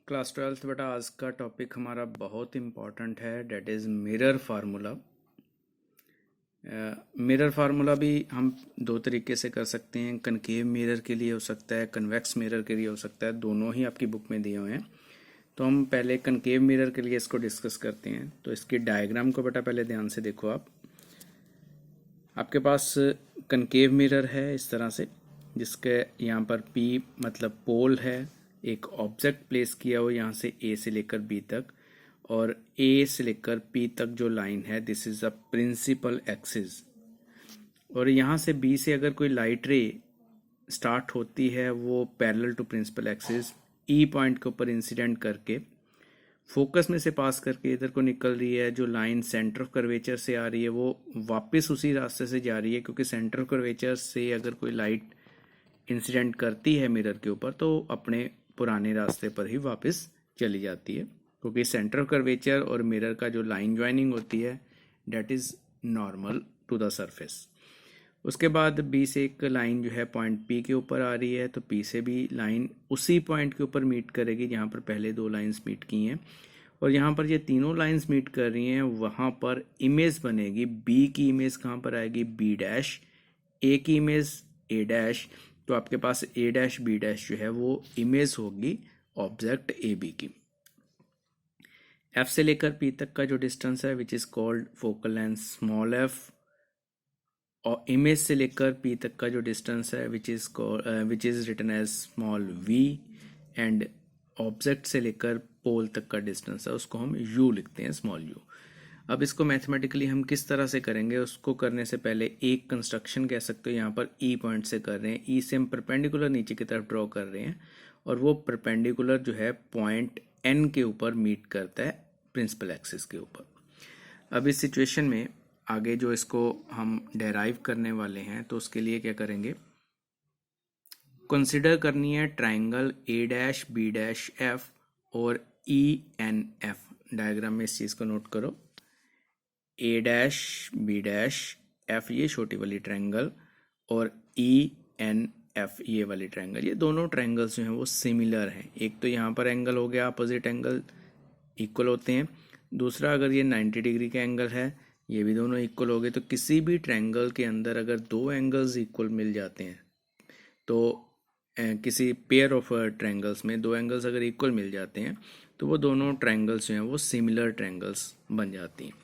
Class 12th बेटा आज का टॉपिक हमारा बहुत इम्पॉर्टेंट है, that is mirror formula. Mirror formula भी हम दो तरीके से कर सकते हैं। कनकेव मिरर के लिए हो सकता है, कन्वेक्स मिरर के लिए हो सकता है। दोनों ही आपकी बुक में दिए हुए हैं। तो हम पहले कनकेव मिरर के लिए इसको डिस्कस करते हैं। तो इसकी डायग्राम को बेटा पहले ध्यान से देखो। आपके पास कनकेव मिरर है इस तरह से, जिसके यहाँ पर P मतलब पोल है, एक ऑब्जेक्ट प्लेस किया हो यहाँ से A से लेकर B तक, और A से लेकर P तक जो लाइन है this is a principal axis. और यहाँ से B से अगर कोई लाइट रे स्टार्ट होती है वो parallel to principal axis E point के ऊपर इंसिडेंट करके फोकस में से पास करके इधर को निकल रही है। जो लाइन सेंटर ऑफ कर्वेचर से आ रही है वो वापस उसी रास्ते से जा रही है, क्योंकि सेंटर ऑफ कर्वेचर से अगर कोई लाइट इंसिडेंट करती है मिरर के ऊपर तो अपने पुराने रास्ते पर ही वापस चली जाती है, क्योंकि सेंटर ऑफ कर्वेचर और मिरर का जो लाइन ज्वाइनिंग होती है that is normal to the surface. उसके बाद बी से एक लाइन जो है पॉइंट पी के ऊपर आ रही है, तो पी से भी लाइन उसी पॉइंट के ऊपर मीट करेगी जहाँ पर पहले दो लाइंस मीट की हैं। और यहाँ पर ये तीनों लाइंस मीट कर रही हैं, वहाँ पर इमेज बनेगी। बी की इमेज कहाँ पर आएगी? B dash. ए की इमेज ए डैश। तो आपके पास ए डैश बी डैश जो है वो इमेज होगी ऑब्जेक्ट ए बी की। एफ से लेकर पी तक का जो डिस्टेंस है which is called focal length small F, और इमेज से लेकर पी तक का जो डिस्टेंस है which is written as small V, and object से लेकर पोल तक का डिस्टेंस है उसको हम यू लिखते हैं, स्मॉल यू। अब इसको मैथमेटिकली हम किस तरह से करेंगे, उसको करने से पहले एक कंस्ट्रक्शन कह सकते हो। यहाँ पर ई पॉइंट से कर रहे हैं, ई से हम परपेंडिकुलर नीचे की तरफ ड्रॉ कर रहे हैं, और वो परपेंडिकुलर जो है पॉइंट एन के ऊपर मीट करता है प्रिंसिपल एक्सिस के ऊपर। अब इस सिचुएशन में आगे जो इसको हम डेराइव करने वाले हैं, तो उसके लिए क्या करेंगे, कंसिडर करनी है triangle A dash B dash F और ई एन एफ। डायग्राम में इस चीज़ को नोट करो, ए डैश बी डैश एफ ये छोटी वाली ट्रायंगल, और ई एन एफ ये वाली ट्रायंगल। ये दोनों ट्रायंगल्स जो हैं वो सिमिलर हैं। एक तो यहाँ पर एंगल हो गया, अपोजिट एंगल इक्वल होते हैं। दूसरा, अगर ये 90 डिग्री का एंगल है, ये भी दोनों इक्वल हो गए। तो किसी भी ट्रायंगल के अंदर अगर दो एंगल्स इक्वल मिल जाते हैं, तो किसी पेयर ऑफ ट्रायंगल्स में दो एंगल्स अगर इक्वल मिल जाते हैं तो वो दोनों ट्रायंगल्स जो हैं वो सिमिलर ट्रायंगल्स बन जाती हैं।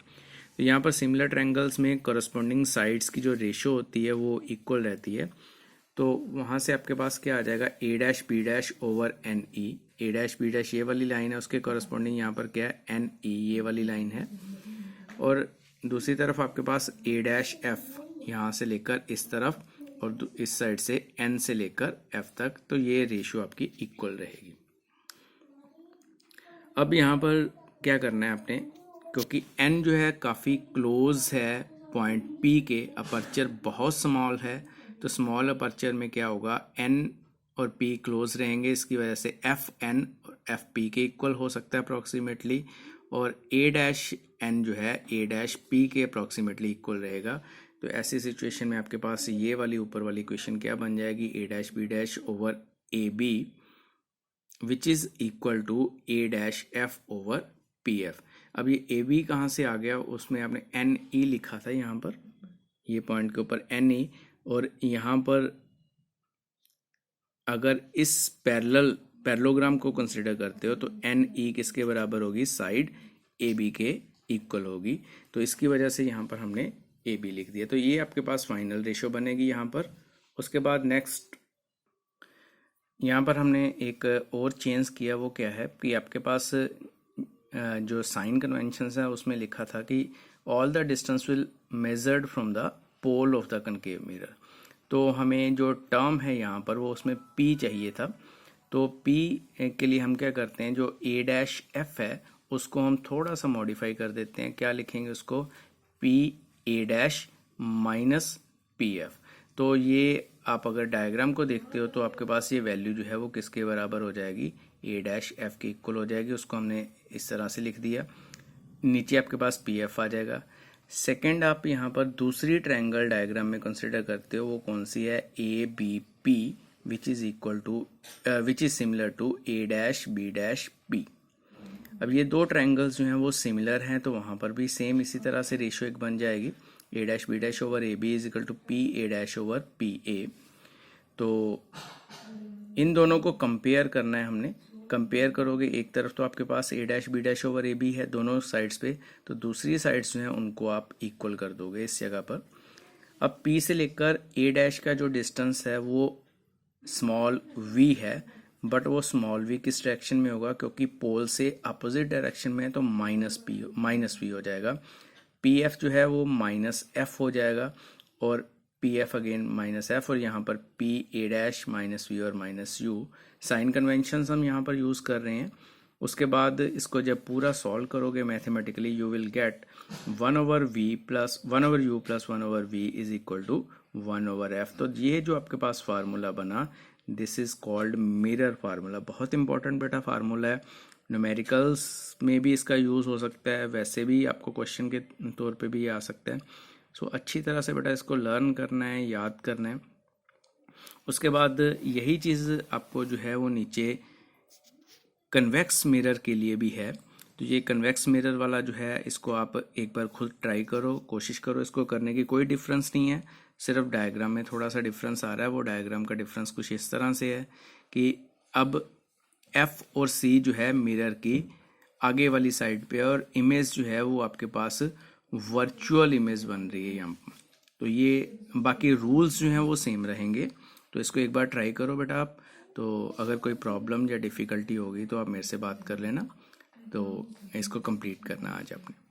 तो यहाँ पर सिमिलर ट्रायंगल्स में करस्पॉन्डिंग साइड्स की जो रेशो होती है वो इक्वल रहती है। तो वहाँ से आपके पास क्या आ जाएगा, A dash B dash over N E. A dash B dash ये वाली लाइन है, उसके करस्पॉन्डिंग यहाँ पर क्या है, एन ई ये वाली लाइन है। और दूसरी तरफ आपके पास ए डैश एफ यहाँ से लेकर इस तरफ, और इस साइड से एन से लेकर एफ तक, तो ये रेशियो आपकी इक्वल रहेगी। अब यहाँ पर क्या करना है आपने, क्योंकि एन जो है काफ़ी क्लोज है पॉइंट पी के, अपर्चर बहुत स्मॉल है, तो स्मॉल अपर्चर में क्या होगा, एन और पी क्लोज रहेंगे। इसकी वजह से एफ एन और एफ पी के इक्वल हो सकता है अप्रॉक्सीमेटली, और ए डैश एन जो है ए डैश पी के अप्रॉक्सीमेटली इक्वल रहेगा। तो ऐसी सिचुएशन में आपके पास ये वाली ऊपर वाली इक्वेशन क्या बन जाएगी, A dash B dash over A B which is equal to A dash F over P F. अब ये ए बी कहाँ से आ गया, उसमें आपने एन ई लिखा था यहाँ पर, ये पॉइंट के ऊपर एन ई, और यहाँ पर अगर इस पैरेललोग्राम को कंसिडर करते हो तो एन ई किसके बराबर होगी, साइड ए बी के इक्वल होगी। तो इसकी वजह से यहाँ पर हमने ए बी लिख दिया। तो ये आपके पास फाइनल रेशो बनेगी यहाँ पर। उसके बाद नेक्स्ट यहाँ पर हमने एक और चेंज किया, वो क्या है कि आपके पास जो साइन कन्वेंशन है उसमें लिखा था कि all the distance will measured from the pole of the concave mirror. तो हमें जो टर्म है यहाँ पर वो उसमें P चाहिए था। तो P के लिए हम क्या करते हैं, जो A डैश F है उसको हम थोड़ा सा मॉडिफाई कर देते हैं। क्या लिखेंगे उसको, P A dash minus PF। तो ये आप अगर डायग्राम को देखते हो तो आपके पास ये वैल्यू जो है वो किसके बराबर हो जाएगी, A डैश F के इक्वल हो जाएगी। उसको हमने इस तरह से लिख दिया। नीचे आपके पास PF आ जाएगा। सेकेंड, आप यहाँ पर दूसरी ट्रायंगल डायग्राम में कंसिडर करते हो, वो कौन सी है, A B P which is similar to A dash B dash P. अब ये दो ट्रायंगल्स जो हैं वो सिमिलर हैं, तो वहाँ पर भी सेम इसी तरह से रेशियो एक बन जाएगी, A dash B dash over A B is equal to P A dash over P A. तो इन दोनों को कंपेयर करना है हमने। कंपेयर करोगे, एक तरफ तो आपके पास A dash B dash over A B है दोनों साइड्स पे, तो दूसरी साइड्स जो हैं उनको आप इक्वल कर दोगे इस जगह पर। अब पी से लेकर ए डैश का जो डिस्टेंस है वो स्मॉल वी है, बट वो स्मॉल वी किस डायरेक्शन में होगा, क्योंकि पोल से अपोजिट डायरेक्शन में है तो माइनस वी हो जाएगा। पी एफ जो है वो माइनस एफ हो जाएगा, और P F again minus F, और यहाँ पर P A dash minus V और माइनस यू। साइन कन्वेंशन हम यहाँ पर यूज़ कर रहे हैं। उसके बाद इसको जब पूरा सॉल्व करोगे mathematically, you will get 1/v plus 1/u plus 1/v is equal to 1/f। तो ये जो आपके पास फार्मूला बना, this is called mirror formula. बहुत इंपॉर्टेंट बेटा फार्मूला है, न्यूमेरिकल्स में भी इसका यूज़ हो सकता है, वैसे भी आपको क्वेश्चन के तौर पे भी आ सकता है। सो अच्छी तरह से बेटा इसको लर्न करना है, याद करना है। उसके बाद यही चीज़ आपको जो है वो नीचे कन्वेक्स मिरर के लिए भी है। तो ये कन्वेक्स मिरर वाला जो है, इसको आप एक बार खुद ट्राई करो, कोशिश करो इसको करने की। कोई डिफरेंस नहीं है, सिर्फ डायग्राम में थोड़ा सा डिफरेंस आ रहा है। वो डायग्राम का डिफरेंस कुछ इस तरह से है कि अब एफ और सी जो है मिरर की आगे वाली साइड पे, और इमेज जो है वो आपके पास वर्चुअल इमेज बन रही है यहाँ पर। तो ये बाकी रूल्स जो हैं वो सेम रहेंगे। तो इसको एक बार ट्राई करो बेटा आप। तो अगर कोई प्रॉब्लम या डिफ़िकल्टी होगी तो आप मेरे से बात कर लेना। तो इसको कंप्लीट करना आज आपने।